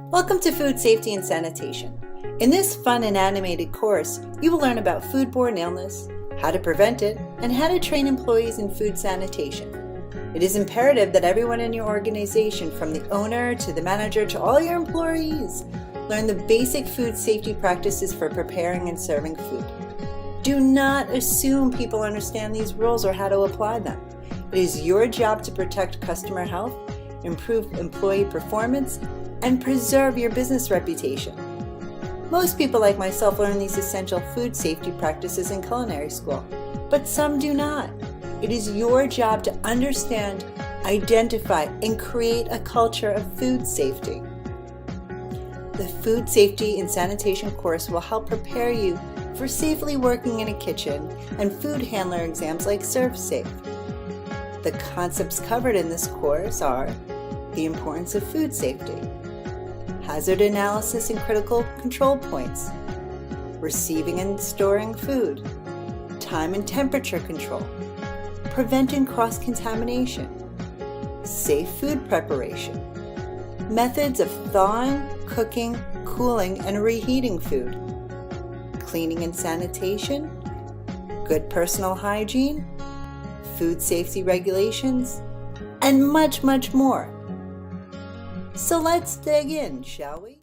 Welcome to Food Safety and Sanitation. In this fun and animated course, you will learn about foodborne illness, how to prevent it, and how to train employees in food sanitation. It is imperative that everyone in your organization, from the owner to the manager to all your employees, learn the basic food safety practices for preparing and serving food. Do not assume people understand these rules or how to apply them. It is your job to protect customer health, improve employee performance, and preserve your business reputation. Most people like myself learn these essential food safety practices in culinary school, but some do not. It is your job to understand, identify, and create a culture of food safety. The Food Safety and Sanitation course will help prepare you for safely working in a kitchen and food handler exams like Servesafe. The concepts covered in this course are the importance of food safety, hazard analysis and critical control points, receiving and storing food, time and temperature control, preventing cross-contamination, safe food preparation, methods of thawing, cooking, cooling, and reheating food, cleaning and sanitation, good personal hygiene, food safety regulations, and much, much more. So let's dig in, shall we?